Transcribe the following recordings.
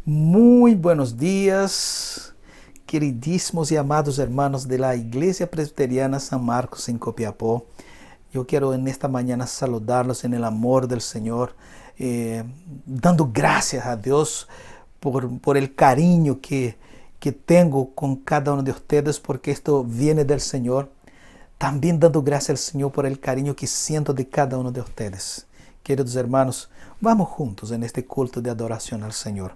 Muy buenos días, queridísimos y amados hermanos de la Iglesia Presbiteriana San Marcos en Copiapó. Yo quiero en esta mañana saludarlos en el amor del Señor, dando gracias a Dios por el cariño que tengo con cada uno de ustedes, porque esto viene del Señor. También dando gracias al Señor por el cariño que siento de cada uno de ustedes. Queridos hermanos, vamos juntos en este culto de adoración al Señor.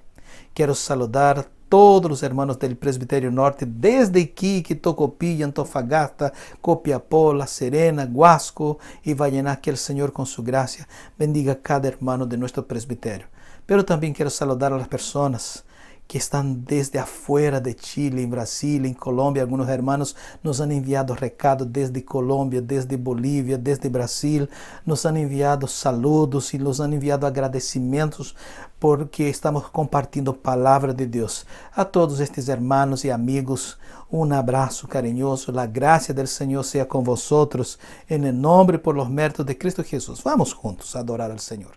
Quiero saludar a todos los hermanos del Presbiterio Norte, desde Iquique, Tocopilla, Antofagasta, Copiapó, La Serena, Huasco y Vallenar. Que el Señor con su gracia bendiga a cada hermano de nuestro presbiterio. Pero también quiero saludar a las personas que están desde afuera de Chile, en Brasil, en Colombia. Algunos hermanos nos han enviado recados desde Colombia, desde Bolivia, desde Brasil. Nos han enviado saludos y nos han enviado agradecimientos porque estamos compartiendo palabra de Dios. A todos estes hermanos y amigos, un abrazo cariñoso. La gracia del Señor sea con vosotros. En el nombre y por los méritos de Cristo Jesús. Vamos juntos a adorar al Señor.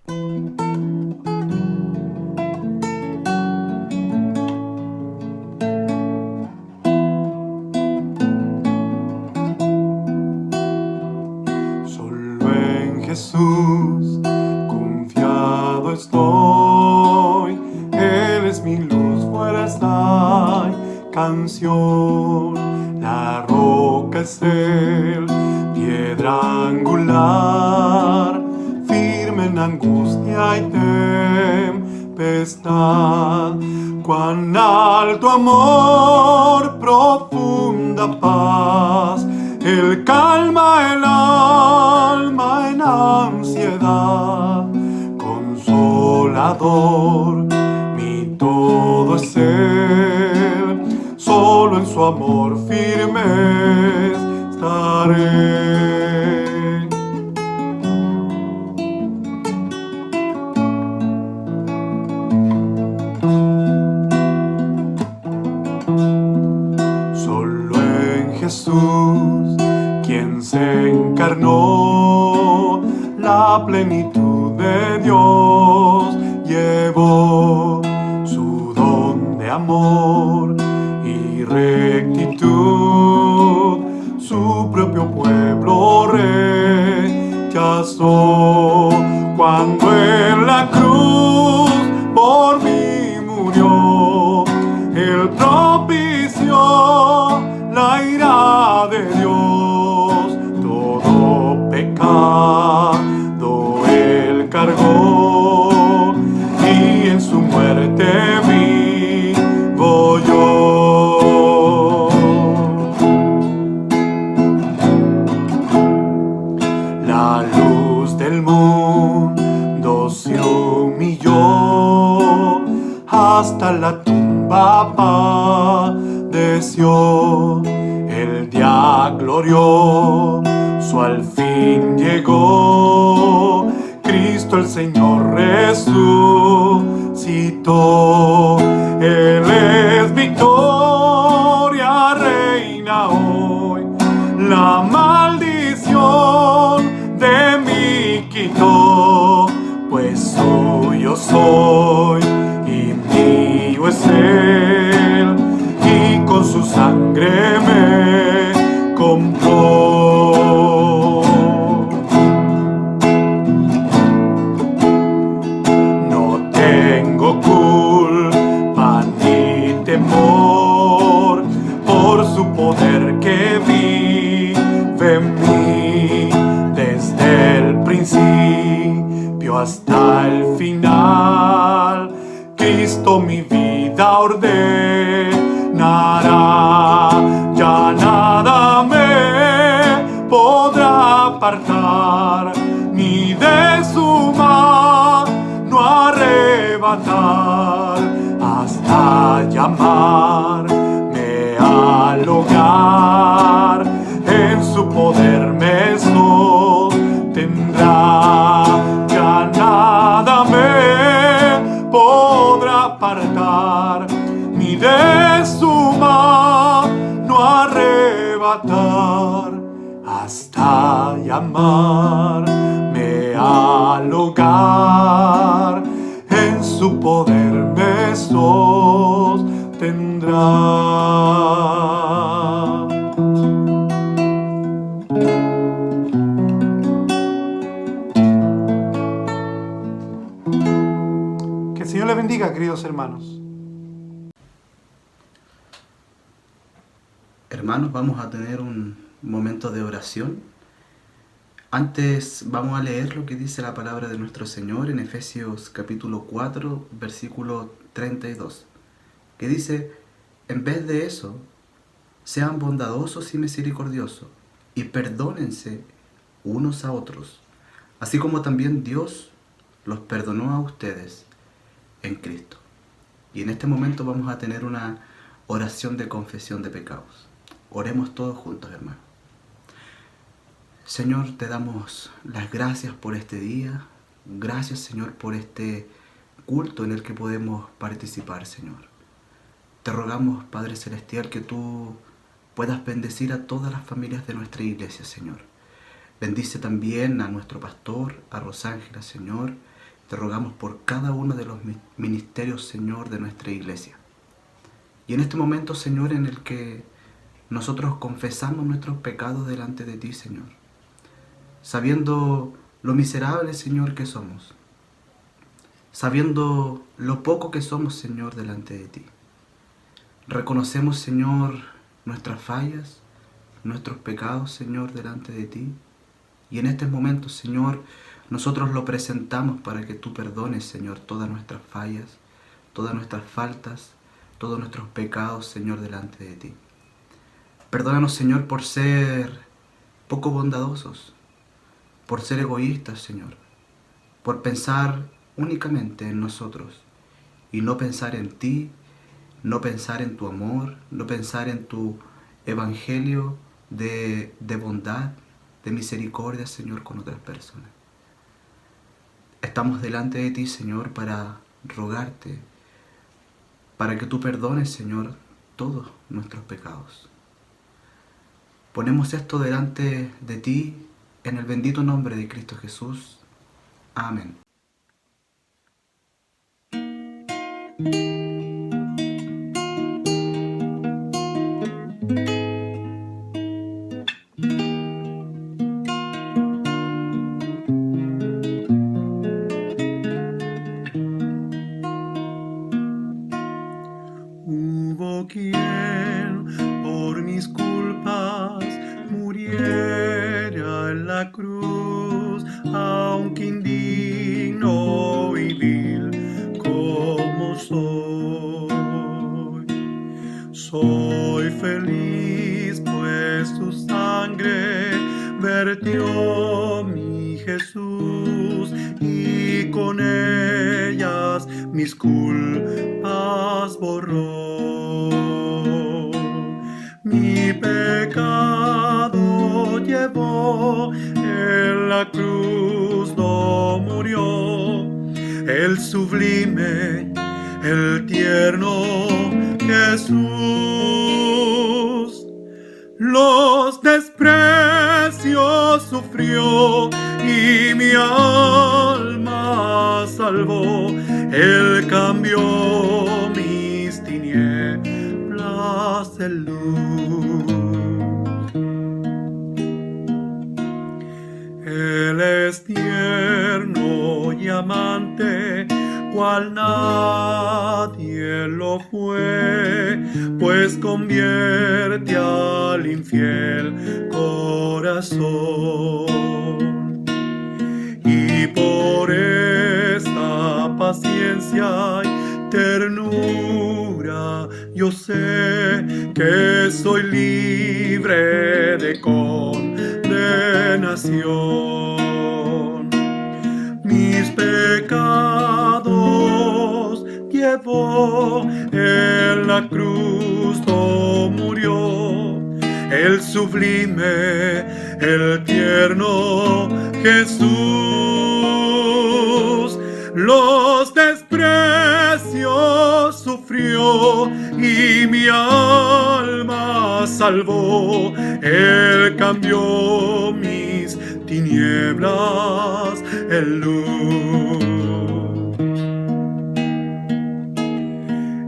Jesús, confiado estoy, Él es mi luz, fuerza y canción, la roca es Él, piedra angular, firme en angustia y tempestad, cuán alto amor, profunda paz, Él calma el alma en ansiedad, consolador, mi todo es Él, solo en su amor firme estaré. Solo en Jesús, quien se encarnó, la plenitud de Dios llevó, su don de amor y rectitud, su propio pueblo rechazó, cuando en la cruz por mí murió, Él propició la ira de Dios, todo pecado Él cargó, y en su muerte vivo yo. La luz del mundo se humilló, hasta la tumba padeció, el día glorioso al fin llegó, Cristo el Señor resucitó, Él es victoria, reina hoy, la maldición de mí quitó, pues suyo soy y mío es Él, y con su sangre me compró. No tengo culpa ni temor, por su poder que vive en mí, desde el principio hasta el final, Cristo mi vida ordenará, ya nada me podrá apartar, ni de su mano arrebatar, hasta llamarme al hogar, en su poder me sostendrá, ya nada me podrá apartar, ni de su mano arrebatar, hasta llamarme al hogar, en su poder me soy. Que el Señor les bendiga, queridos hermanos. Hermanos, vamos a tener un momento de oración. Antes vamos a leer lo que dice la palabra de nuestro Señor en Efesios capítulo 4, versículo 32, que dice: en vez de eso, sean bondadosos y misericordiosos, y perdónense unos a otros, así como también Dios los perdonó a ustedes en Cristo. Y en este momento vamos a tener una oración de confesión de pecados. Oremos todos juntos, hermanos. Señor, te damos las gracias por este día. Gracias, Señor, por este culto en el que podemos participar, Señor. Te rogamos, Padre Celestial, que tú puedas bendecir a todas las familias de nuestra iglesia, Señor. Bendice también a nuestro pastor, a Rosángela, Señor. Te rogamos por cada uno de los ministerios, Señor, de nuestra iglesia. Y en este momento, Señor, en el que nosotros confesamos nuestros pecados delante de ti, Señor, sabiendo lo miserable, Señor, que somos, sabiendo lo poco que somos, Señor, delante de ti. Reconocemos, Señor, nuestras fallas, nuestros pecados, Señor, delante de ti. Y en este momento, Señor, nosotros lo presentamos para que tú perdones, Señor, todas nuestras fallas, todas nuestras faltas, todos nuestros pecados, Señor, delante de ti. Perdónanos, Señor, por ser poco bondadosos, por ser egoístas, Señor, por pensar únicamente en nosotros y no pensar en ti, no pensar en tu amor, no pensar en tu evangelio de bondad, de misericordia, Señor, con otras personas. Estamos delante de ti, Señor, para rogarte, para que tú perdones, Señor, todos nuestros pecados. Ponemos esto delante de ti en el bendito nombre de Cristo Jesús. Amén. Hubo quien por mis culpas muriera en la cruz, aunque indigno y vil como soy. Soy feliz, pues su sangre vertió mi Jesús, y con ellas mis culpas borró. Mi pecado llevó, en la cruz no murió, el sublime, el tierno Jesús. Los desprecios sufrió y mi alma salvó. Él cambió mis tinieblas en luz. Él es tierno y amante, cual nadie lo fue, pues convierte al infiel corazón. Y por esta paciencia y ternura yo sé que soy libre de condenación. Mis pecados llevó, en la cruz no murió, el sublime, el tierno Jesús. Los desprecios sufrió y mi alma salvó. Él cambió mis tinieblas en luz.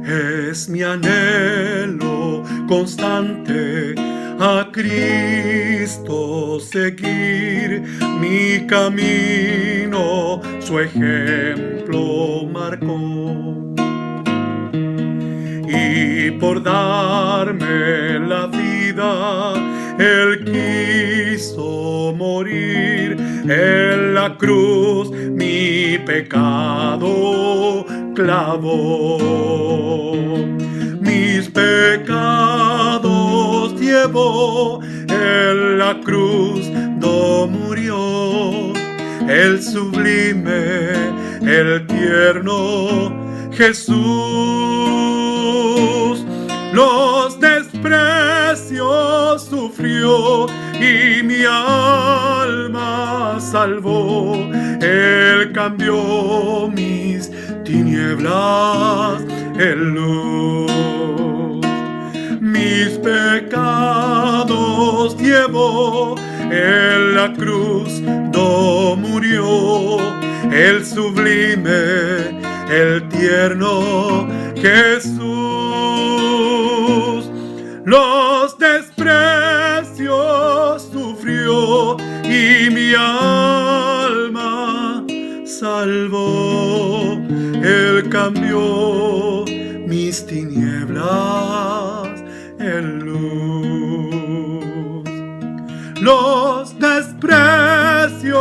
Es mi anhelo constante a Cristo seguir, mi camino su ejemplo marcó. Y por darme la vida, Él quiso morir en la cruz, mi pecado clavó. Mis pecados llevó en la cruz, do murió el sublime, el tierno Jesús. Los desprecios sufrió y mi alma salvó. Él cambió mis tinieblas en luz. Mis pecados llevó en la cruz, do murió el sublime, el tierno Jesús. Los desprecios sufrió y mi alma salvó. Él cambió mis tinieblas en luz. Los desprecios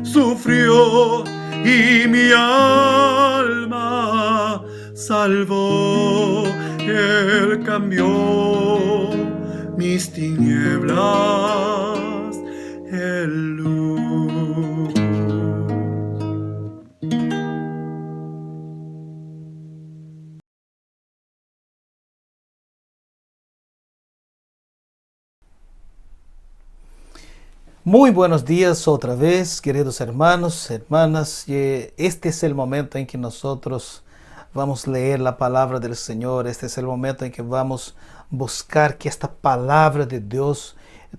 sufrió y mi alma salvó. Él cambió mis tinieblas en luz. Muy buenos días otra vez, queridos hermanos, hermanas. Este es el momento en que nosotros vamos a leer la palabra del Señor. Este es el momento en que vamos a buscar que esta palabra de Dios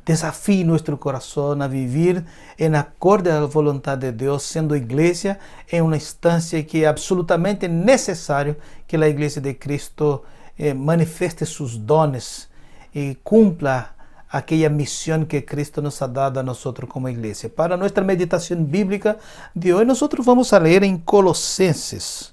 desafíe nuestro corazón a vivir en acorde a la voluntad de Dios, siendo iglesia en una instancia que es absolutamente necesario que la iglesia de Cristo manifieste sus dones y cumpla aquella misión que Cristo nos ha dado a nosotros como iglesia. Para nuestra meditación bíblica de hoy, nosotros vamos a leer en Colosenses.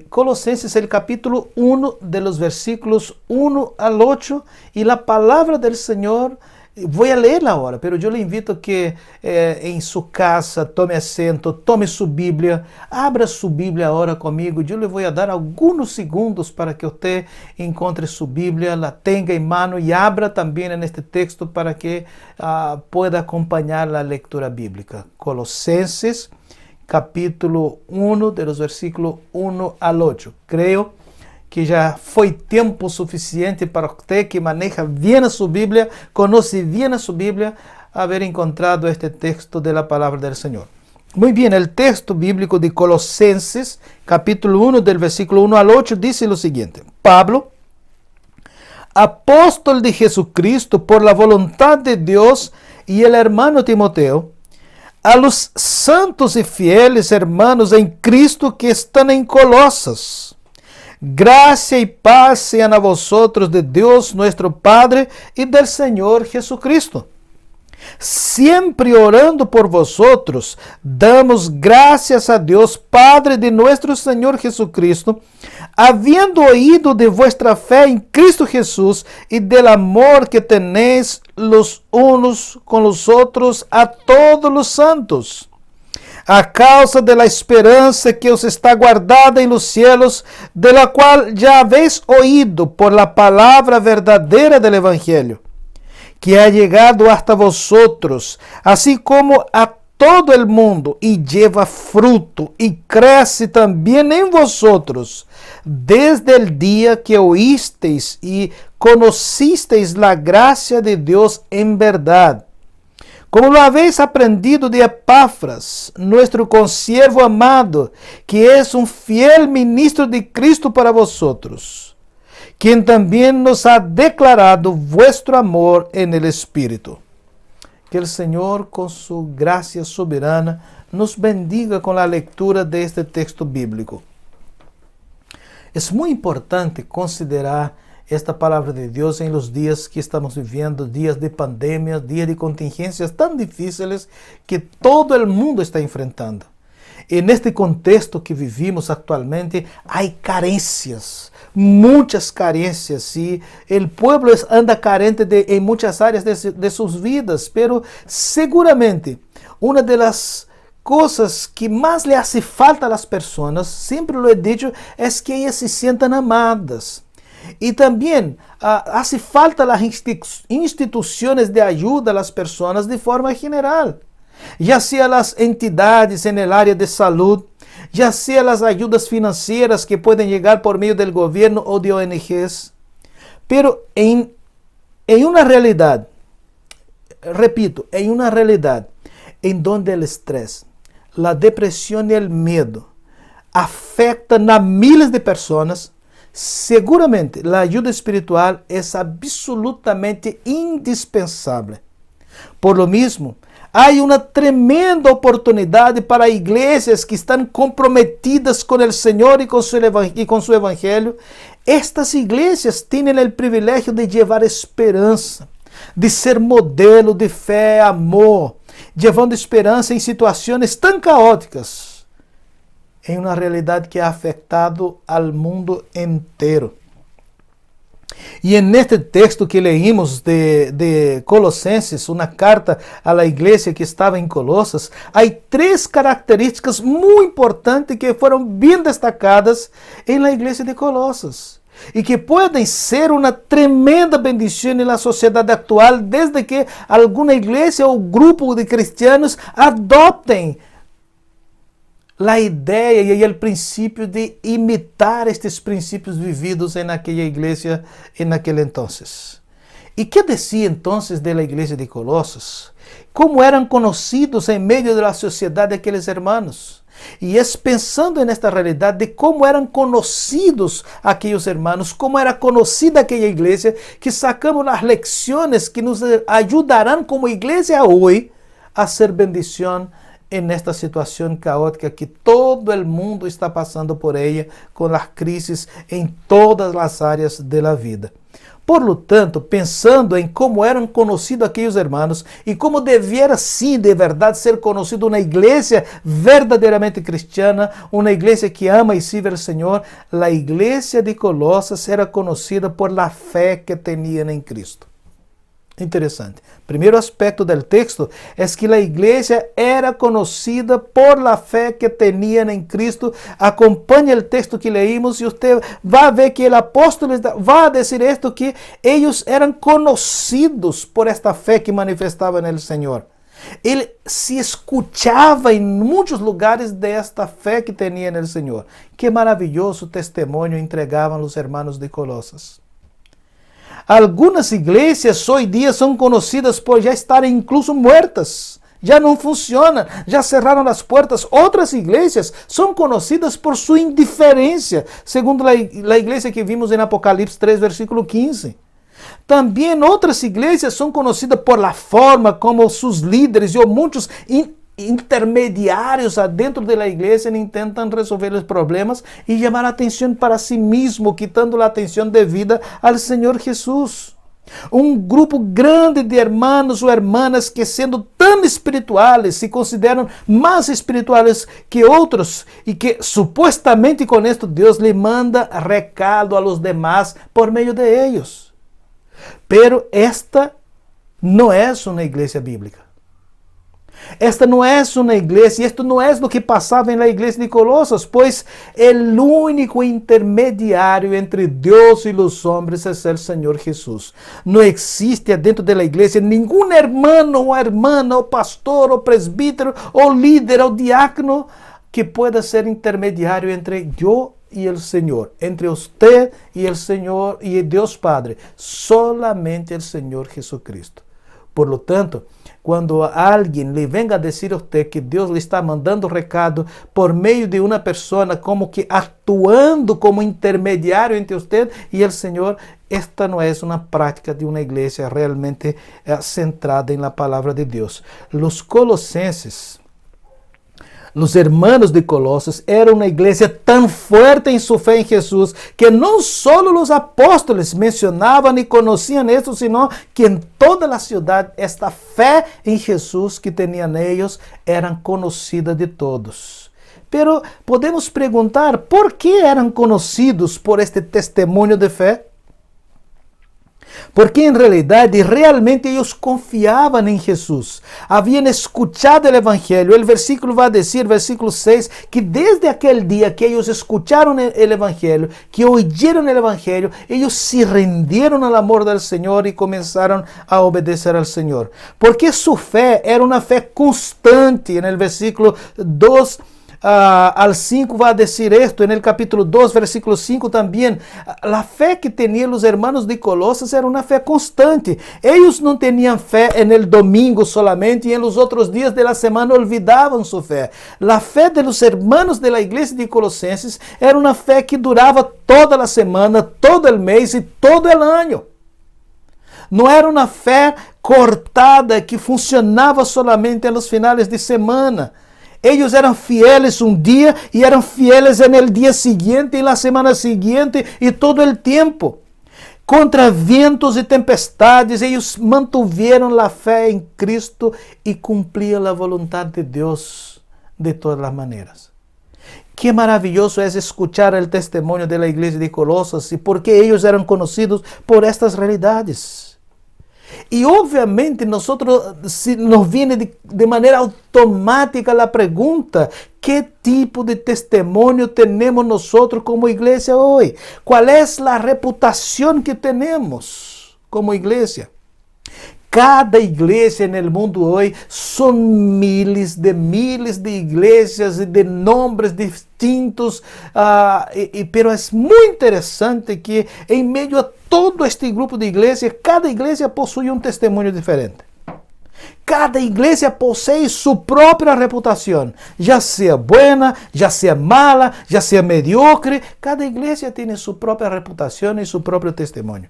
Colosenses, el capítulo 1, de los versículos 1 al 8, y la palabra del Señor, voy a leerla ahora, pero yo le invito a que en su casa tome asiento, tome su Biblia, abra su Biblia ahora conmigo. Yo le voy a dar algunos segundos para que usted encuentre su Biblia, la tenga en mano y abra también en este texto para que pueda acompañar la lectura bíblica. Colosenses, capítulo 1, de los versículos 1 al 8. Creo que ya fue tiempo suficiente para usted que maneja bien su Biblia, conoce bien su Biblia, haber encontrado este texto de la palabra del Señor. Muy bien, el texto bíblico de Colosenses, capítulo 1, del versículo 1 al 8, dice lo siguiente: Pablo, apóstol de Jesucristo por la voluntad de Dios, y el hermano Timoteo, a los santos y fieles hermanos en Cristo que están en Colosas. Gracia y paz sean a vosotros de Dios nuestro Padre y del Señor Jesucristo. Siempre orando por vosotros, damos gracias a Dios Padre de nuestro Señor Jesucristo, habiendo oído de vuestra fe en Cristo Jesús y del amor que tenéis los unos con los otros a todos los santos, a causa de la esperanza que os está guardada en los cielos, de la cual ya habéis oído por la palabra verdadera del Evangelio, que ha llegado hasta vosotros, así como a todo el mundo, y lleva fruto y crece también en vosotros, desde el día que oísteis y conocisteis la gracia de Dios en verdad, como lo habéis aprendido de Epafras, nuestro consiervo amado, que es un fiel ministro de Cristo para vosotros, quien también nos ha declarado vuestro amor en el Espíritu. Que el Señor, con su gracia soberana, nos bendiga con la lectura de este texto bíblico. Es muy importante considerar esta palabra de Dios en los días que estamos viviendo, días de pandemia, días de contingencias tan difíciles que todo el mundo está enfrentando. En este contexto que vivimos actualmente, hay carencias, muchas carencias, y el pueblo anda carente en muchas áreas de sus vidas, pero seguramente una de las cosas que más le hace falta a las personas, siempre lo he dicho, es que ellas se sientan amadas. Y también hace falta las instituciones de ayuda a las personas de forma general, ya sea las entidades en el área de salud, ya sea las ayudas financieras que pueden llegar por medio del gobierno o de ONGs. Pero en una realidad, repito, en una realidad en donde el estrés, la depresión y el miedo afectan a miles de personas, seguramente la ayuda espiritual es absolutamente indispensable. Por lo mismo, hay una tremenda oportunidad para iglesias que están comprometidas con el Señor y con su Evangelio. Estas iglesias tienen el privilegio de llevar esperanza, de ser modelo de fé, amor, llevando esperança em situações tão caóticas, em uma realidade que ha afetado ao mundo inteiro. E neste texto que leímos de Colossenses, uma carta à igreja que estava em Colossas, há 3 características muito importantes que foram bem destacadas na igreja de Colossas e que podem ser uma tremenda bendição na sociedade atual, desde que alguma igreja ou grupo de cristianos adoptem a ideia e o princípio de imitar estes princípios vividos naquela igreja em aquele entonces. E que dizia entonces da igreja de Colossos? Como eram conhecidos em meio da sociedade aqueles hermanos? E é pensando nesta realidade de como eram conhecidos aqueles hermanos, como era conhecida aquela igreja, que sacamos as lições que nos ajudarão como igreja hoje a ser bendição nesta situação caótica que todo o mundo está passando por ela, com as crises em todas as áreas da vida. Por lo tanto, pensando em como eram conhecidos aqueles hermanos e como deviera sim, de verdade, ser conhecido uma igreja verdadeiramente cristiana, uma igreja que ama e sirve ao Senhor, a igreja de Colossas era conhecida por la fé que tinham em Cristo. Interessante. Primeiro aspecto do texto é que a igreja era conhecida por la fé que tinham em Cristo. Acompanhe o texto que leímos e você vai ver que o apóstolo vai dizer isto, que eles eram conhecidos por esta fé que manifestavam no Senhor. Ele se escutava em muitos lugares desta fé que tinha no Senhor. Que maravilhoso testemunho entregavam os hermanos de Colossas. Algumas igrejas hoje em dia são conhecidas por já estarem incluso muertas. Já não funcionam, já cerraram as portas. Outras igrejas são conhecidas por sua indiferença, segundo a igreja que vimos em Apocalipse 3, versículo 15. Também outras igrejas são conhecidas por la forma como seus líderes e muitos intermediários dentro da igreja tentam resolver os problemas e chamar a atenção para si mesmo, quitando a atenção devida ao Senhor Jesus. Um grupo grande de hermanos ou hermanas que, sendo tão espirituais, se consideram mais espirituais que outros e que supostamente com esto Deus lhe manda recado a los demás por meio de ellos. Pero esta não é uma igreja bíblica. Esta não é uma igreja, e isto não é o que passava na igreja de Colossos, pois o único intermediário entre Deus e os homens é o Senhor Jesus. Não existe dentro da igreja nenhum hermano ou hermana, ou pastor, ou presbítero, ou líder, ou diácono que pueda ser intermediário entre eu e o Senhor, entre você e o Senhor e Deus Padre, solamente o Senhor Jesucristo. Por lo tanto, quando alguém lhe venga a dizer a você que Deus lhe está mandando recado por meio de uma pessoa, como que atuando como intermediário entre você e o Senhor, esta não é uma prática de uma igreja realmente centrada em la palavra de Deus. Os colossenses, os hermanos de Colossos, eram uma igreja tão forte em sua fé em Jesus que não só os apóstolos mencionavam e conheciam isso, sino que em toda a cidade esta fé em Jesus que tinham eles era conhecida de todos. Pero podemos perguntar por que eram conhecidos por este testemunho de fé? Porque em realidade, realmente eles confiavam em Jesus. Haviam escutado o Evangelho. O versículo vai dizer, versículo 6, que desde aquele dia que eles escutaram o Evangelho, que ouviram o Evangelho, eles se renderam ao amor do Senhor e começaram a obedecer ao Senhor. Porque sua fé era uma fé constante. No versículo 2 al 5 va a decir esto, en el capítulo 2, versículo 5 también. La fe que tenían los hermanos de Colosas era una fe constante. Ellos no tenían fe en el domingo solamente y en los otros días de la semana olvidaban su fe. La fe de los hermanos de la iglesia de Colosenses era una fe que duraba toda la semana, todo el mes y todo el año. Não era uma fé cortada que funcionava solamente nos finais de semana. Eles eram fieles um dia e eram fieles no dia seguinte, e na semana seguinte e todo o tempo. Contra ventos e tempestades, eles mantiveram a fé em Cristo e cumpriam a vontade de Deus de todas as maneiras. Que maravilhoso é escuchar o testemunho da igreja de Colosas e porque eles eram conhecidos por estas realidades. E obviamente nós nos vem de maneira automática a pergunta: que tipo de testemunho temos nós como igreja hoje? Qual é a reputação que temos como igreja? Cada igreja no mundo hoje são miles de igrejas e de nomes distintos, pero é muito interessante que em meio a todo este grupo de igrejas, cada igreja possui um testemunho diferente. Cada igreja possui sua própria reputação, já seja boa, já seja mala, já seja mediocre. Cada igreja tem sua própria reputação e seu próprio testemunho.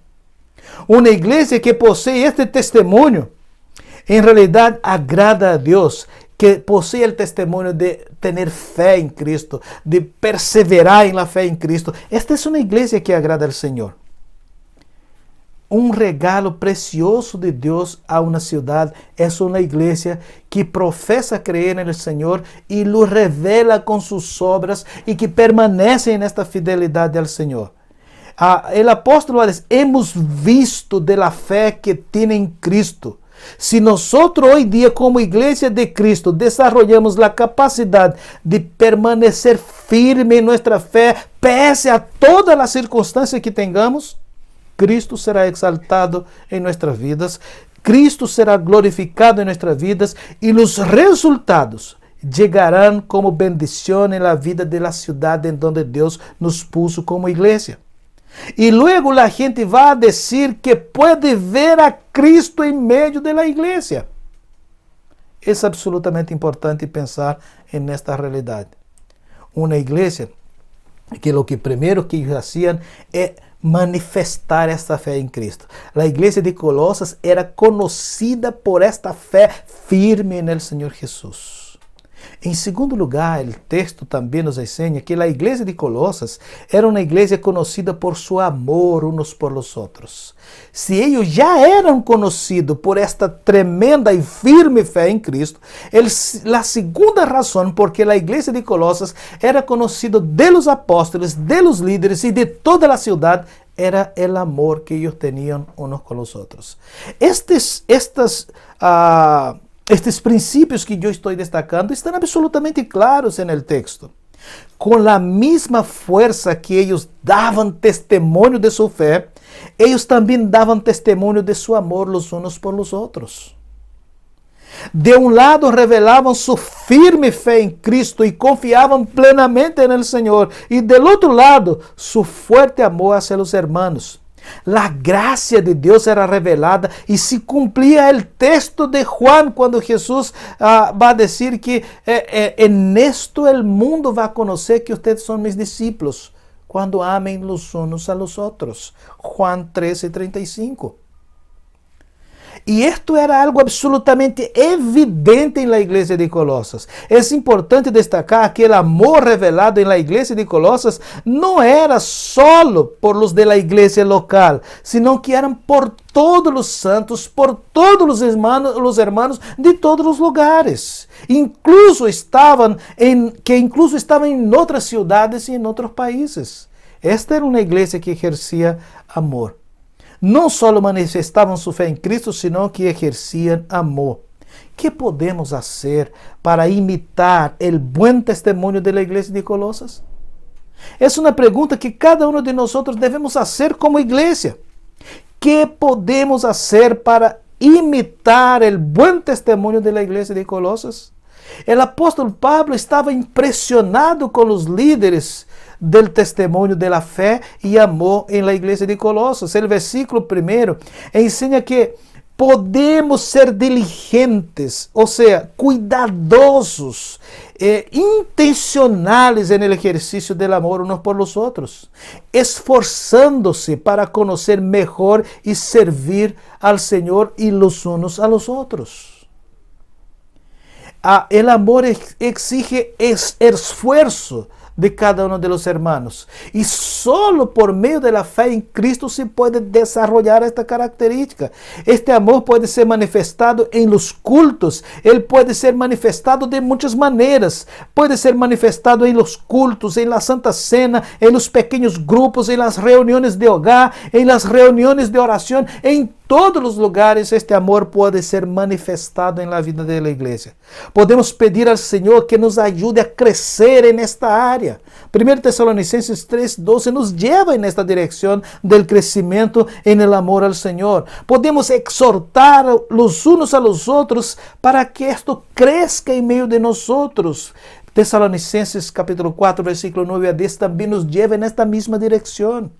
Uma igreja que possui este testemunho, em realidade agrada a Deus, que possui o testemunho de ter fé em Cristo, de perseverar na fé em Cristo. Esta é uma igreja que agrada ao Senhor. Um regalo precioso de Deus a uma cidade é uma igreja que professa crer no Senhor e o revela com suas obras e que permanece nesta fidelidade ao Senhor. O apóstolo diz: hemos visto de la fé que tiene em Cristo. Se nós hoje dia, como igreja de Cristo, desarrollamos a capacidade de permanecer firme em nossa fé, pese a todas as circunstâncias que tengamos, Cristo será exaltado em nossas vidas, Cristo será glorificado em nossas vidas e os resultados chegarão como bendição na vida da cidade em donde Deus nos puso como igreja. E luego a gente vai dizer que pode ver a Cristo em meio da igreja. É absolutamente importante pensar nesta realidade. Uma igreja que o que primeiro que eles faziam é manifestar esta fé em Cristo. A igreja de Colosas era conhecida por esta fé firme no Senhor Jesus. Em segundo lugar, o texto também nos ensina que a igreja de Colosas era uma igreja conhecida por seu amor uns por os outros. Se eles já eram conhecidos por esta tremenda e firme fé em Cristo, a segunda razão porque a igreja de Colosas era conhecida de los apóstolos, de los líderes e de toda a cidade era o amor que eles tinham uns com os outros. Estes princípios que eu estou destacando estão absolutamente claros no texto. Com a mesma força que eles davam testemunho de sua fé, eles também davam testemunho de seu amor os uns por os outros. De um lado, revelavam sua firme fé em Cristo e confiavam plenamente no Senhor, e do outro lado, seu forte amor hacia os hermanos. A graça de Deus era revelada e se cumpria o texto de Juan quando Jesus vai dizer que en esto o mundo vai conhecer que ustedes são meus discípulos quando amem os uns a los outros. Juan 13:35. Y esto era algo absolutamente evidente en la iglesia de Colosas. Es importante destacar que el amor revelado en la iglesia de Colosas no era solo por los de la iglesia local, sino que eran por todos los santos, por todos los hermanos de todos los lugares. Incluso estaban en otras ciudades y en otros países. Esta era una iglesia que ejercía amor. No solo manifestaban su fe en Cristo, sino que ejercían amor. ¿Qué podemos hacer para imitar el buen testimonio de la iglesia de Colosas? Es una pregunta que cada uno de nosotros debemos hacer como iglesia. ¿Qué podemos hacer para imitar el buen testimonio de la iglesia de Colosas? El apóstol Pablo estaba impresionado con los líderes del testimonio de la fe y amor en la iglesia de Colosas. El versículo 1 enseña que podemos ser diligentes, o sea, cuidadosos, intencionales en el ejercicio del amor unos por los otros, esforzándose para conocer mejor y servir al Señor y los unos a los otros. El amor exige esfuerzo de cada uno de los hermanos. Y solo por medio de la fe en Cristo se puede desarrollar esta característica. Este amor puede ser manifestado en los cultos. Él puede ser manifestado de muchas maneras. Puede ser manifestado en los cultos, en la Santa Cena, en los pequeños grupos, en las reuniones de hogar, en las reuniones de oración, en todos los lugares este amor puede ser manifestado en la vida de la iglesia. Podemos pedir al Señor que nos ayude a crecer en esta área. 1 Tesalonicenses 3:12 nos lleva en esta dirección del crecimiento en el amor al Señor. Podemos exhortar los unos a los otros para que esto crezca en medio de nosotros. Tesalonicenses capítulo 4, versículo 9 a 10 también nos lleva en esta misma dirección.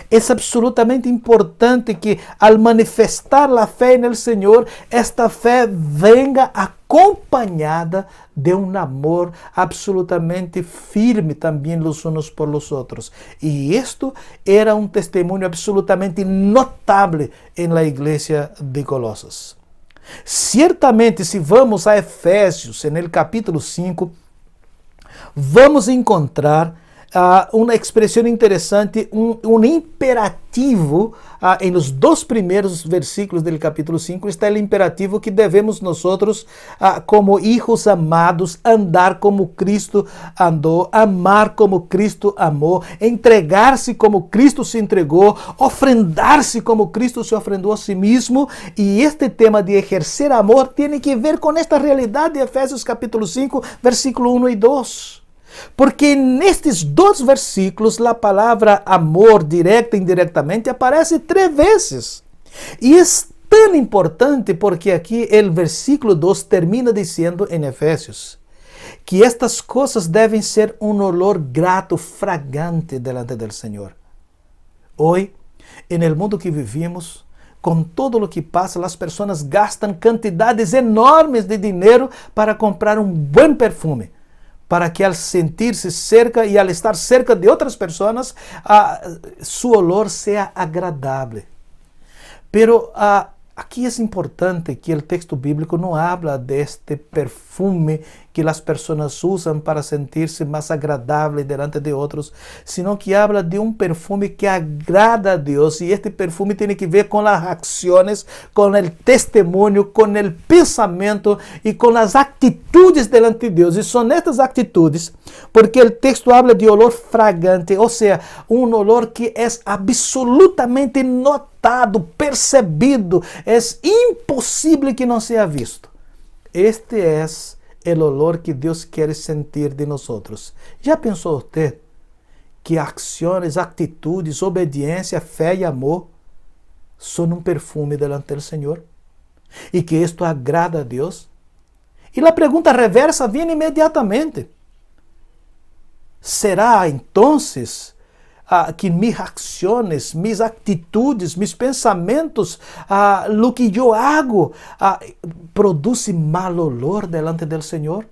Es absolutamente importante que al manifestar la fe en el Señor, esta fe venga acompañada de un amor absolutamente firme también los unos por los otros. Y esto era un testimonio absolutamente notable en la iglesia de Colosas. Ciertamente, si vamos a Efesios, en el capítulo 5, vamos a encontrar una expresión interesante, un imperativo. En los dos primeros versículos del capítulo 5 está el imperativo que debemos nosotros, como hijos amados, andar como Cristo andó, amar como Cristo amó, entregarse como Cristo se entregó, ofrendarse como Cristo se ofrendó a sí mismo. Y este tema de ejercer amor tiene que ver con esta realidad de Efesios capítulo 5, versículo 1 y 2. Porque en estos dos versículos la palabra amor, directa e indirectamente, aparece 3 veces. Y es tan importante porque aquí el versículo 2 termina diciendo en Efesios que estas cosas deben ser un olor grato, fragante delante del Señor. Hoy, en el mundo que vivimos, con todo lo que pasa, las personas gastan cantidades enormes de dinero para comprar un buen perfume, para que al sentirse cerca y al estar cerca de otras personas, su olor sea agradable. Pero aquí es importante que el texto bíblico no habla de este perfume que las personas usan para sentirse más agradable delante de otros, sino que habla de un perfume que agrada a Dios, y este perfume tiene que ver con las acciones, con el testimonio, con el pensamiento y con las actitudes delante de Dios. Y son estas actitudes, porque el texto habla de olor fragante, o sea, un olor que es absolutamente notado, percebido, es imposible que no sea visto. Este es el olor que Dios quiere sentir de nosotros. ¿Ya pensó usted que acciones, actitudes, obediencia, fe y amor son un perfume delante del Señor? Y que esto agrada a Dios. Y la pregunta reversa viene inmediatamente. ¿Será entonces que mis acciones, mis actitudes, mis pensamientos, lo que yo hago, produce mal olor delante del Señor?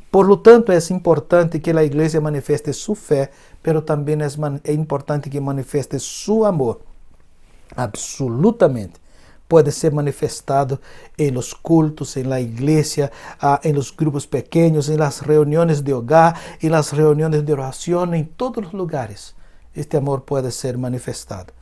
Por lo tanto, es importante que la iglesia manifieste su fe, pero también es importante que manifieste su amor. Absolutamente. puede ser manifestado en los cultos, en la iglesia, en los grupos pequeños, en las reuniones de hogar, en las reuniones de oración, en todos los lugares. Este amor puede ser manifestado.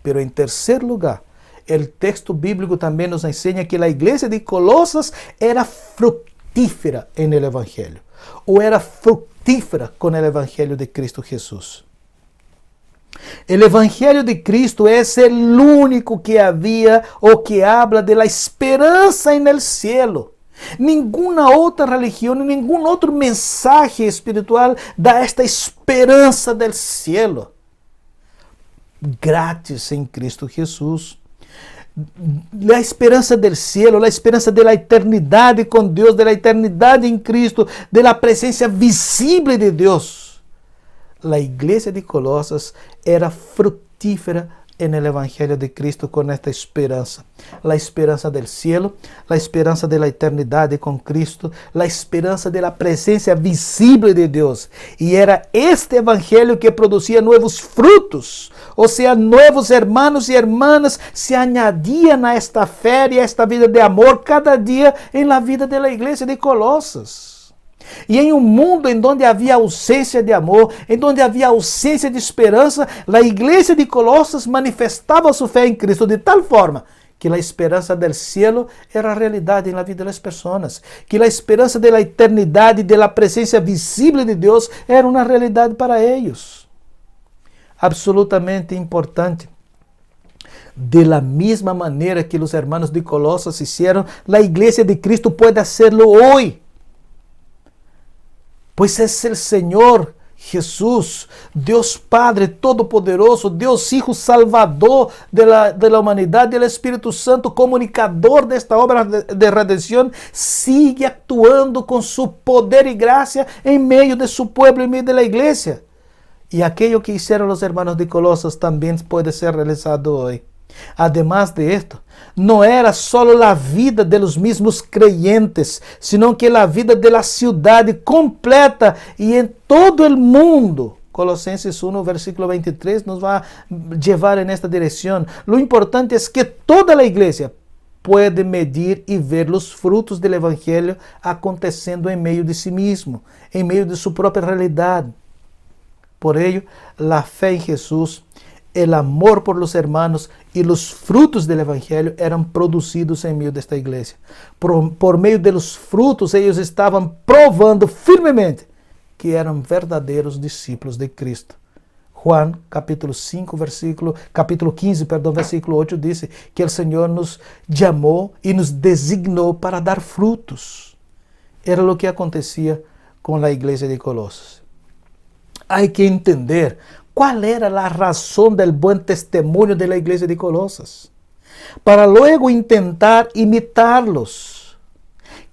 Pero en tercer lugar, el texto bíblico también nos enseña que la iglesia de Colosas era fructífera en el Evangelio, o era fructífera con el Evangelio de Cristo Jesús. El Evangelio de Cristo es el único que había o que habla de la esperanza en el cielo. Ninguna otra religión, ningún otro mensaje espiritual da esta esperanza del cielo. Grátis en Cristo Jesús. La esperanza del cielo, la esperanza de la eternidad con Dios, de la eternidad en Cristo, de la presencia visible de Dios. La iglesia de Colosas era fructífera en el Evangelio de Cristo con esta esperanza. La esperanza del cielo, la esperanza de la eternidad con Cristo, la esperanza de la presencia visible de Dios. Y era este Evangelio que producía nuevos frutos. O sea, nuevos hermanos y hermanas se añadían a esta fe y a esta vida de amor cada día en la vida de la iglesia de Colosas. E em um mundo em donde havia ausência de amor, em donde havia ausência de esperança, a igreja de Colosas manifestava sua fé em Cristo de tal forma que a esperança del cielo era realidade na vida das pessoas, que a esperança da eternidade, da presença visível de Deus era uma realidade para eles. Absolutamente importante. De la misma maneira que os hermanos de Colosas hicieron, a igreja de Cristo pode hacerlo hoje. Pues es el Señor Jesús, Dios Padre Todopoderoso, Dios Hijo Salvador de la humanidad, del Espíritu Santo, comunicador de esta obra de redención, sigue actuando con su poder y gracia en medio de su pueblo, en medio de la iglesia. Y aquello que hicieron los hermanos de Colosas también puede ser realizado hoy. Además de esto, no era solo la vida de los mismos creyentes, sino que la vida de la ciudad completa y en todo el mundo. Colosenses 1, versículo 23 nos va a llevar en esta dirección. Lo importante es que toda la iglesia puede medir y ver los frutos del Evangelio aconteciendo en medio de sí mismo, en medio de su propia realidad. Por ello, la fe en Jesús, el amor por los hermanos y los frutos del Evangelio eran producidos en medio de esta iglesia. Por medio de los frutos, ellos estaban probando firmemente que eran verdaderos discípulos de Cristo. Juan, capítulo 15, versículo 8, dice que el Señor nos llamó y nos designó para dar frutos. Era lo que acontecía con la iglesia de Colosas. Hay que entender qual era a razão del buen testemunho de la iglesia de Colosas, para luego intentar imitarlos.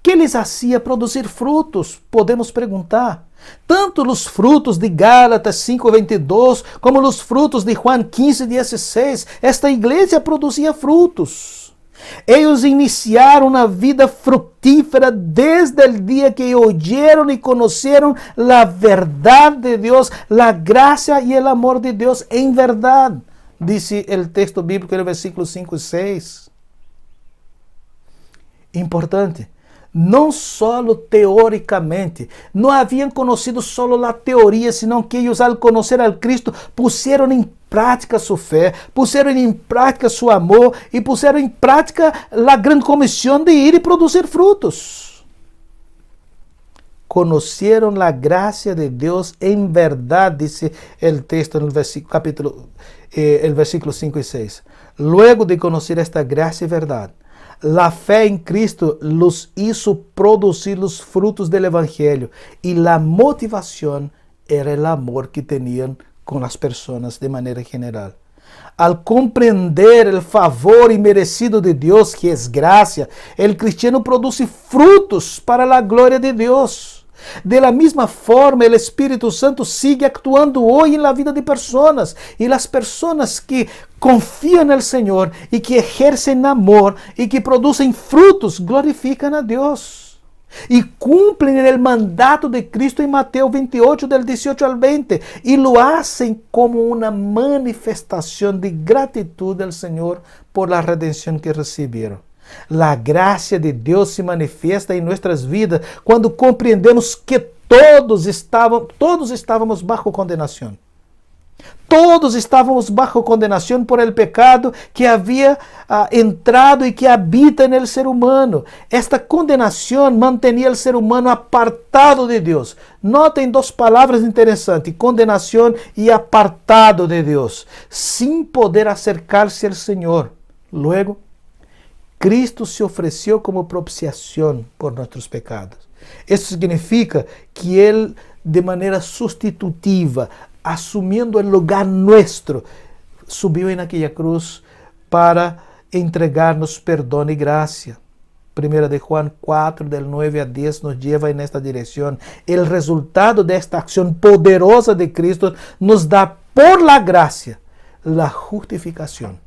¿Qué les hacía producir frutos? Podemos perguntar. Tanto os frutos de Gálatas 5:22 como os frutos de Juan 15:16, esta igreja produzia frutos. Eles iniciaram uma vida fructífera desde o dia que oyeron e conheceram a verdade de Deus, a graça e o amor de Deus em verdade, dice o texto bíblico no versículo 5 e 6. Importante. Não só teoricamente, não haviam conhecido só a teoria, senão que eles, ao conhecer a Cristo, puseram em prática sua fé, puseram em prática seu amor e puseram em prática a grande comissão de ir e produzir frutos. Conheceram a graça de Deus em verdade, dice o texto no versículo 5 e 6. Luego de conhecer esta graça e verdade, la fe en Cristo los hizo producir los frutos del Evangelio y la motivación era el amor que tenían con las personas de manera general. Al comprender el favor inmerecido de Dios, que es gracia, el cristiano produce frutos para la gloria de Dios. De la misma forma, o Espírito Santo sigue actuando hoje na vida de pessoas. E as pessoas que confiam no Senhor e que exercem amor e que produzem frutos, glorificam a Deus. y cumplen el mandato de Cristo en Mateo 28 del 18 al 20 y lo hacen como una manifestación de gratitud del Señor por la redención que recibieron. La gracia de Dios se manifiesta en nuestras vidas cuando comprendemos que todos estábamos bajo condenación. Todos estábamos bajo condenación por el pecado que había entrado y que habita en el ser humano. Esta condenación mantenía al ser humano apartado de Dios. Noten dos palabras interesantes, condenación y apartado de Dios, sin poder acercarse al Señor. Luego, Cristo se ofreció como propiciación por nuestros pecados. Esto significa que Él, de manera sustitutiva, asumiendo el lugar nuestro, subió en aquella cruz para entregarnos perdón y gracia. Primera de Juan 4, del 9 a 10, nos lleva en esta dirección. El resultado de esta acción poderosa de Cristo nos da por la gracia la justificación.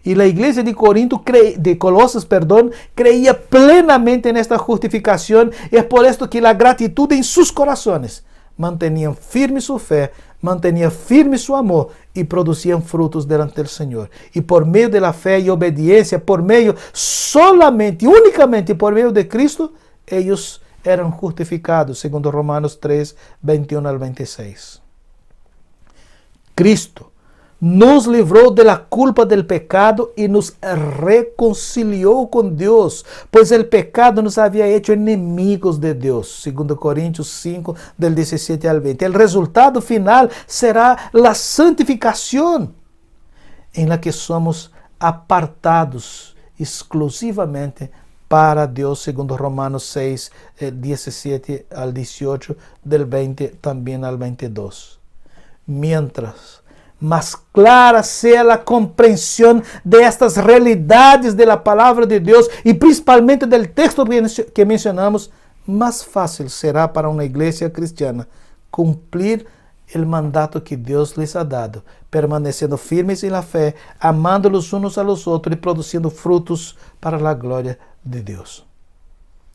Y la iglesia de Colosas, creía plenamente en esta justificación. Es por esto que la gratitud en sus corazones mantenían firme su fe, mantenían firme su amor y producían frutos delante del Señor. Y por medio de la fe y obediencia, solamente, únicamente por medio de Cristo, ellos eran justificados, segundo Romanos 3, 21 al 26. Cristo nos livró de la culpa del pecado y nos reconcilió con Dios, pues el pecado nos había hecho enemigos de Dios. 2 Corintios 5, del 17 al 20. El resultado final será la santificación, en la que somos apartados exclusivamente para Dios, segundo Romanos 6, 17 al 18, del 20 también al 22. Mientras más clara sea la comprensión de estas realidades de la palabra de Dios y principalmente del texto que mencionamos, más fácil será para una iglesia cristiana cumplir el mandato que Dios les ha dado, permaneciendo firmes en la fe, amando los unos a los otros y produciendo frutos para la gloria de Dios.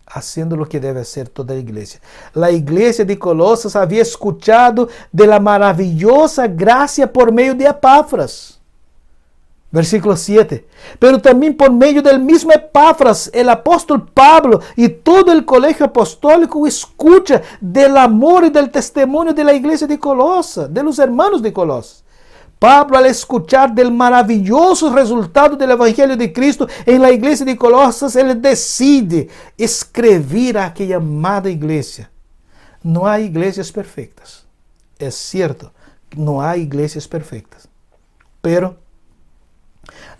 Haciendo lo que debe hacer toda la iglesia. La iglesia de Colosas había escuchado de la maravillosa gracia por medio de Epafras. Versículo 7. Pero también por medio del mismo Epafras, el apóstol Pablo y todo el colegio apostólico escucha del amor y del testimonio de la iglesia de Colosas, de los hermanos de Colosas. Pablo, al escuchar del maravilloso resultado del Evangelio de Cristo en la iglesia de Colosas, él decide escribir a aquella amada iglesia. No hay iglesias perfectas. Es cierto, no hay iglesias perfectas. Pero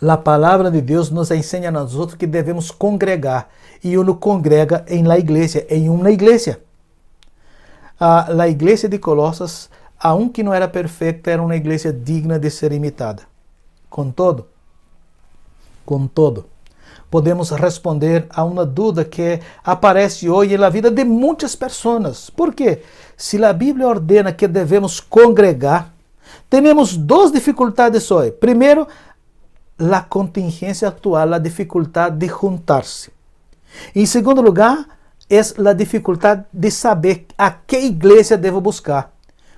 la palabra de Dios nos enseña a nosotros que debemos congregar. Y uno congrega en la iglesia, en una iglesia. La iglesia de Colosas, aunque no era perfecta, era una iglesia digna de ser imitada. Con todo, podemos responder a una duda que aparece hoy en la vida de muchas personas. ¿Por qué? Si la Biblia ordena que debemos congregar, tenemos dos dificultades hoy. Primero, la contingencia actual, la dificultad de juntarse. En segundo lugar, es la dificultad de saber a qué iglesia debo buscar.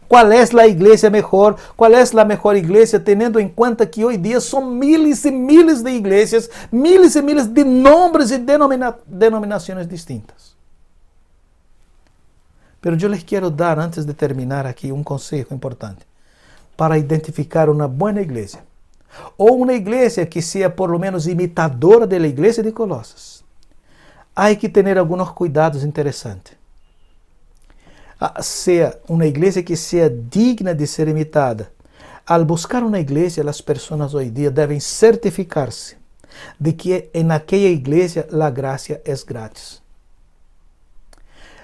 ¿Cuál es la iglesia mejor? ¿Cuál es la mejor iglesia? Teniendo en cuenta que hoy día son miles y miles de iglesias, miles y miles de nombres y denominaciones distintas. Pero yo les quiero dar, antes de terminar aquí, un consejo importante para identificar una buena iglesia o una iglesia que sea por lo menos imitadora de la iglesia de Colosas. Hay que tener algunos cuidados interesantes. Sea una iglesia que sea digna de ser imitada. Al buscar una iglesia, las personas hoy día deben certificarse de que en aquella iglesia la gracia es gratis.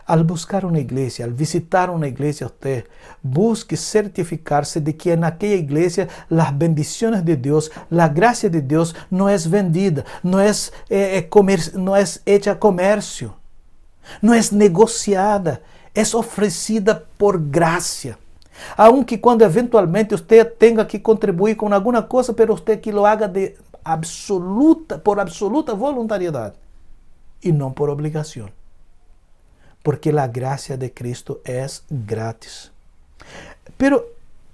Al buscar una iglesia, al visitar una iglesia, usted busque certificarse de que en aquella iglesia las bendiciones de Dios, la gracia de Dios no es vendida, no es hecha comercio, no es negociada. Es ofrecida por gracia. Aunque cuando eventualmente usted tenga que contribuir con alguna cosa, pero usted que lo haga por absoluta voluntariedad y no por obligación. porque la gracia de Cristo es gratis. Pero,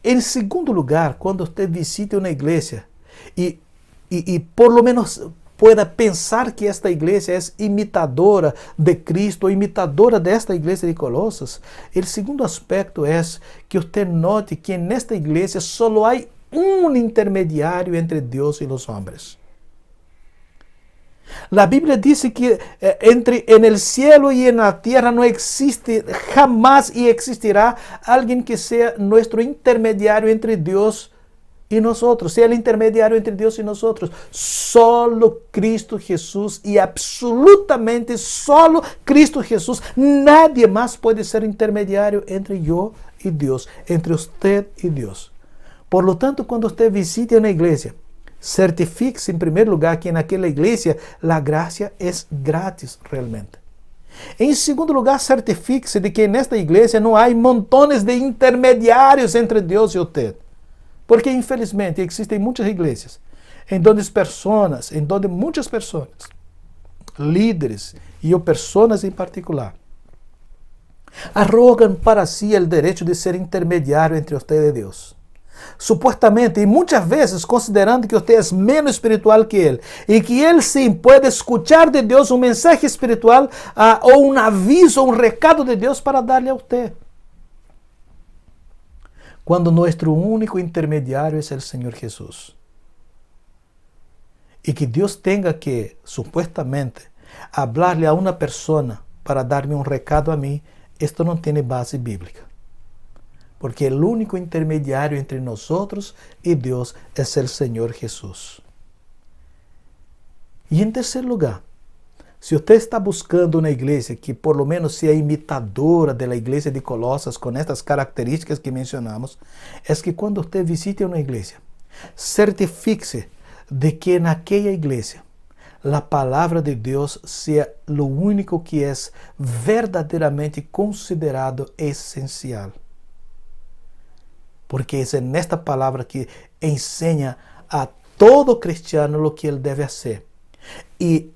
en segundo lugar, cuando usted visite una iglesia y por lo menos pueda pensar que esta iglesia es imitadora de Cristo, imitadora de esta iglesia de Colosas, el segundo aspecto es que usted note que en esta iglesia solo hay un intermediario entre Dios y los hombres. La Biblia dice que en el cielo y en la tierra no existe jamás y existirá alguien que sea nuestro intermediario entre Dios y nosotros, sea el intermediario entre Dios y nosotros. Solo Cristo Jesús y absolutamente solo Cristo Jesús. Nadie más puede ser intermediario entre yo y Dios, entre usted y Dios. Por lo tanto, cuando usted visite una iglesia, certifique en primer lugar que en aquella iglesia la gracia es gratis realmente. En segundo lugar, certifique de que en esta iglesia no hay montones de intermediarios entre Dios y usted. Porque infelizmente existen muchas iglesias en donde muchas personas, líderes y personas en particular, arrogan para sí el derecho de ser intermediario entre usted y Dios. Supuestamente, y muchas veces considerando que usted es menos espiritual que Él, y que Él sí puede escuchar de Dios un mensaje espiritual o un aviso, un recado de Dios para darle a usted. Cuando nuestro único intermediario es el Señor Jesús. Y que Dios tenga que, supuestamente, hablarle a una persona para darme un recado a mí, esto no tiene base bíblica. Porque el único intermediario entre nosotros y Dios es el Señor Jesús. Y en tercer lugar, si usted está buscando una iglesia que por lo menos sea imitadora de la iglesia de Colosas con estas características que mencionamos, es que cuando usted visite una iglesia, certifíquese de que en aquella iglesia la palabra de Dios sea lo único que es verdaderamente considerado esencial. Porque es en esta palabra que enseña a todo cristiano lo que él debe hacer. Y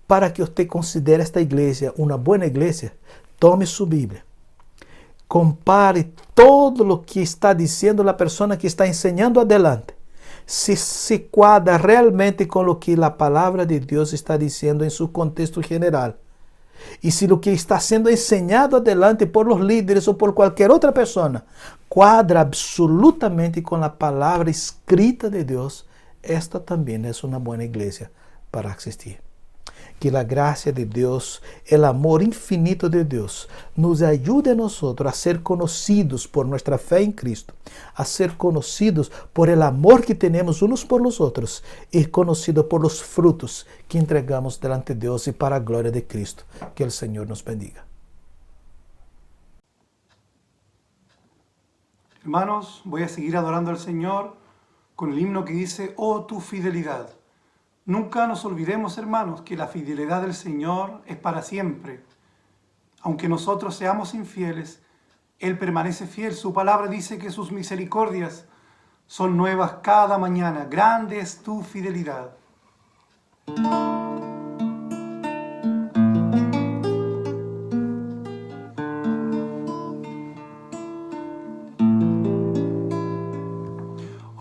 para que usted considere esta iglesia una buena iglesia, tome su Biblia. Compare todo lo que está diciendo la persona que está enseñando adelante. Si se cuadra realmente con lo que la palabra de Dios está diciendo en su contexto general. Y si lo que está siendo enseñado adelante por los líderes o por cualquier otra persona cuadra absolutamente con la palabra escrita de Dios, esta también es una buena iglesia para existir. Que la gracia de Dios, el amor infinito de Dios, nos ayude a nosotros a ser conocidos por nuestra fe en Cristo, a ser conocidos por el amor que tenemos unos por los otros y conocidos por los frutos que entregamos delante de Dios y para la gloria de Cristo. Que el Señor nos bendiga. Hermanos, voy a seguir adorando al Señor con el himno que dice, oh tu fidelidad. Nunca nos olvidemos, hermanos, que la fidelidad del Señor es para siempre. Aunque nosotros seamos infieles, Él permanece fiel. Su palabra dice que sus misericordias son nuevas cada mañana. Grande es tu fidelidad.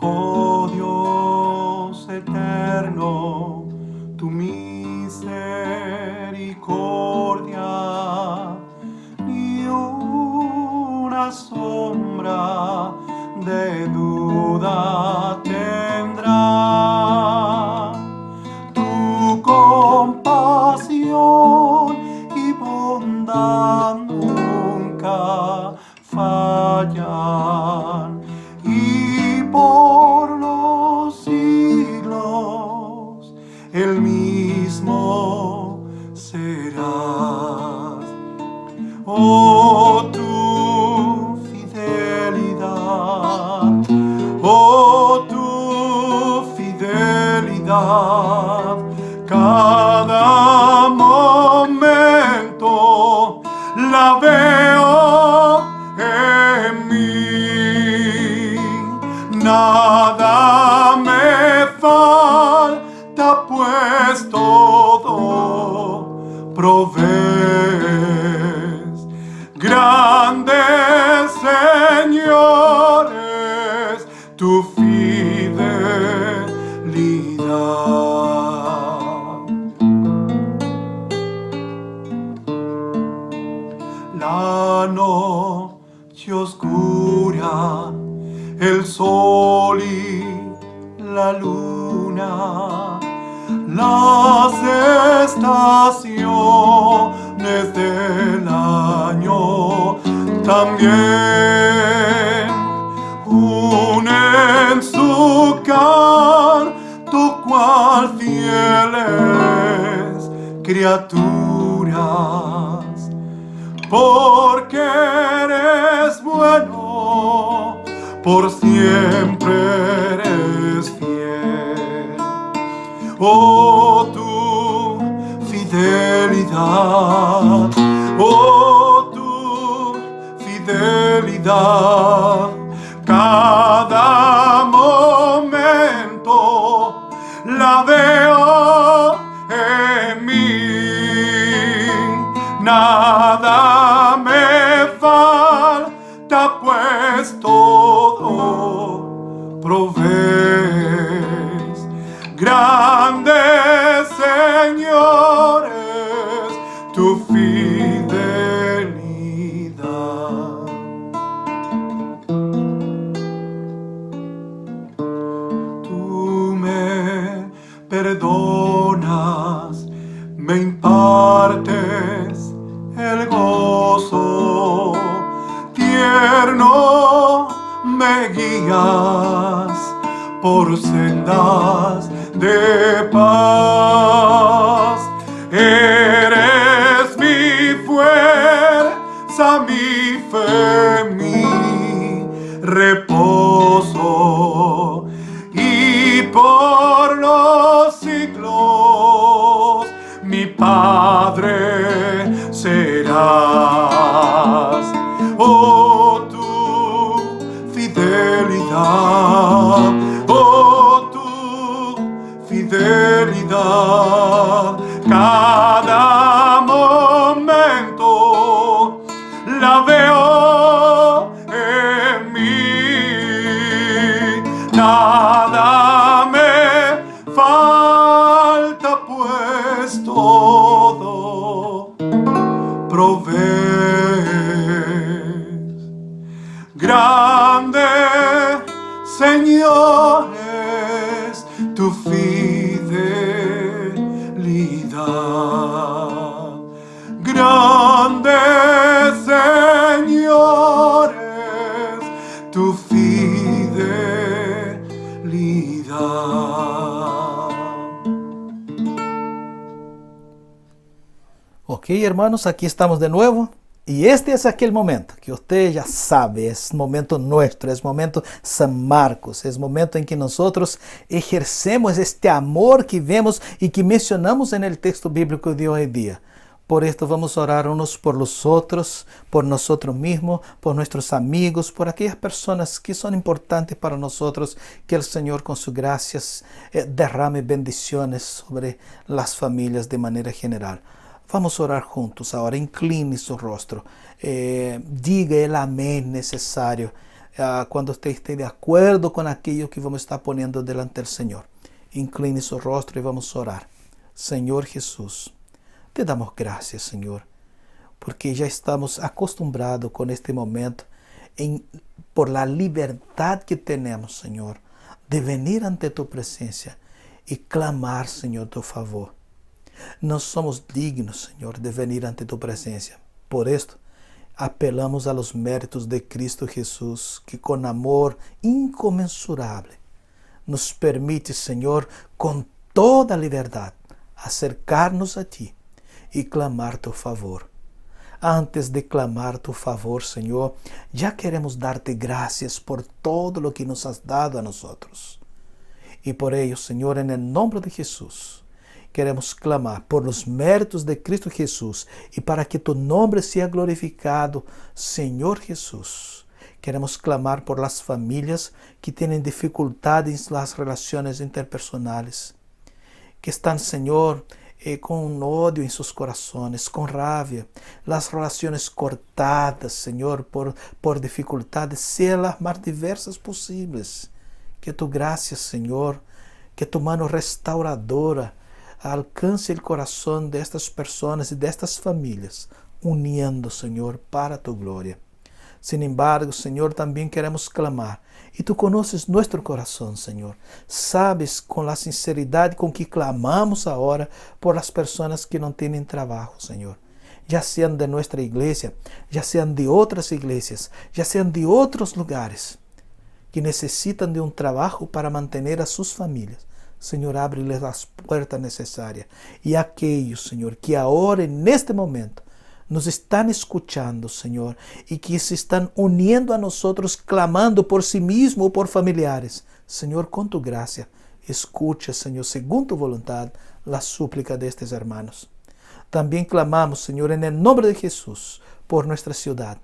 Oh Dios eterno, tu misericordia ni una sombra de duda tendrá. Tu compasión y bondad nunca fallan, y por los siglos el mismo serás. Oh, tu fidelidad, oh, tu fidelidad, cada momento la veo en mí. Nada me falta, pues todo provee. criatura, el sol y la luna, las estaciones del año también unen su canto cual fieles criaturas, porque eres bueno, por siempre eres fiel. Oh, tu fidelidad, oh, tu fidelidad, cada momento la veo en mí, nada me falta, pues todo provees. Grandes señores, tu fidelidad. Tú me perdonas, me impartes el gozo, tierno me guías por sendas de paz. Eres mi fuerza, mi fe, mi reposo, y por los siglos mi Padre serás. Oh, tu fidelidad, oh, tu fidelidad, cada momento la veo en mí, nada me falta, pues todo provees. Grande, señores, tu fidelidad. Grande, señores, tu fidelidad. Ok, hermanos, aquí estamos de nuevo. Y este es aquel momento que usted ya sabe, es momento nuestro, es momento San Marcos, es momento en que nosotros ejercemos este amor que vemos y que mencionamos en el texto bíblico de hoy día. Por esto vamos a orar unos por los otros, por nosotros mismos, por nuestros amigos, por aquellas personas que son importantes para nosotros, que el Señor con sus gracias derrame bendiciones sobre las familias de manera general. Vamos a orar juntos ahora, incline su rostro, diga el amén necesario cuando usted esté de acuerdo con aquello que vamos a estar poniendo delante del Señor. Incline su rostro y vamos a orar. Señor Jesús, te damos gracias, Señor, porque ya estamos acostumbrados con este momento por la libertad que tenemos, Señor, de venir ante tu presencia y clamar, Señor, tu favor. No somos dignos, Señor, de venir ante tu presencia. Por esto, apelamos a los méritos de Cristo Jesús, que con amor inconmensurable nos permite, Señor, con toda libertad, acercarnos a ti y clamar tu favor. Antes de clamar tu favor, Señor, ya queremos darte gracias por todo lo que nos has dado a nosotros. Y por ello, Señor, en el nombre de Jesús, queremos clamar por los méritos de Cristo Jesús y para que tu nombre sea glorificado, Señor Jesús. Queremos clamar por las familias que tienen dificultades en las relaciones interpersonales, que están, Señor, con odio en sus corazones, con rabia, las relaciones cortadas, Señor, por dificultades, sean las más diversas posibles. Que tu gracia, Señor, que tu mano restauradora alcance el corazón de estas personas y de estas familias, uniendo, Señor, para tu gloria. Sin embargo, Señor, también queremos clamar. Y tú conoces nuestro corazón, Señor. Sabes con la sinceridad con que clamamos ahora por las personas que no tienen trabajo, Señor. Ya sean de nuestra iglesia, ya sean de otras iglesias, ya sean de otros lugares, que necesitan de un trabajo para mantener a sus familias. Señor, ábreles las puertas necesarias. Y aquellos, Señor, que ahora en este momento nos están escuchando, Señor, y que se están uniendo a nosotros, clamando por sí mismos o por familiares. Señor, con tu gracia, escucha, Señor, según tu voluntad, la súplica de estos hermanos. También clamamos, Señor, en el nombre de Jesús, por nuestra ciudad.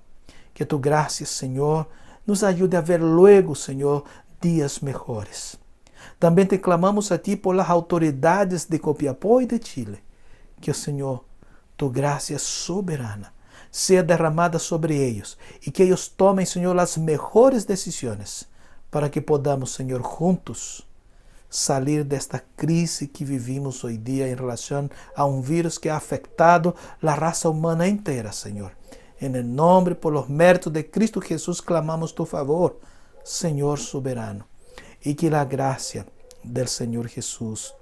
Que tu gracia, Señor, nos ayude a ver luego, Señor, días mejores. También te clamamos a ti por las autoridades de Copiapó y de Chile. Que, Señor, tu gracia soberana sea derramada sobre ellos y que ellos tomen, Señor, las mejores decisiones para que podamos, Señor, juntos salir de esta crisis que vivimos hoy día en relación a un virus que ha afectado la raza humana entera, Señor. En el nombre, por los méritos de Cristo Jesús, clamamos tu favor, Señor soberano, y que la gracia del Señor Jesús,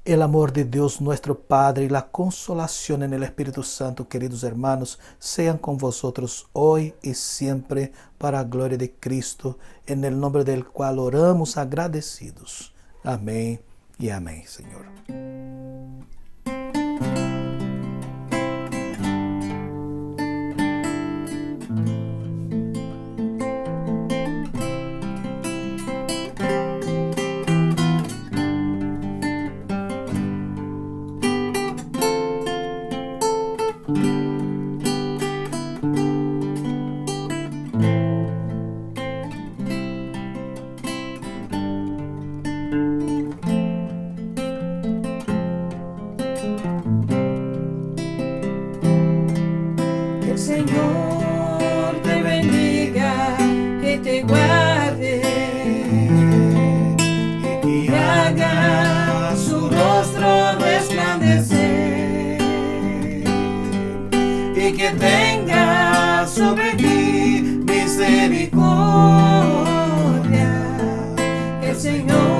el amor de Dios nuestro Padre y la consolación en el Espíritu Santo, queridos hermanos, sean con vosotros hoy y siempre para la gloria de Cristo, en el nombre del cual oramos agradecidos. Amén y amén, Señor. Que el Señor te bendiga y te guarde, y haga su rostro resplandecer, y que tenga sobre ti misericordia. Que el Señor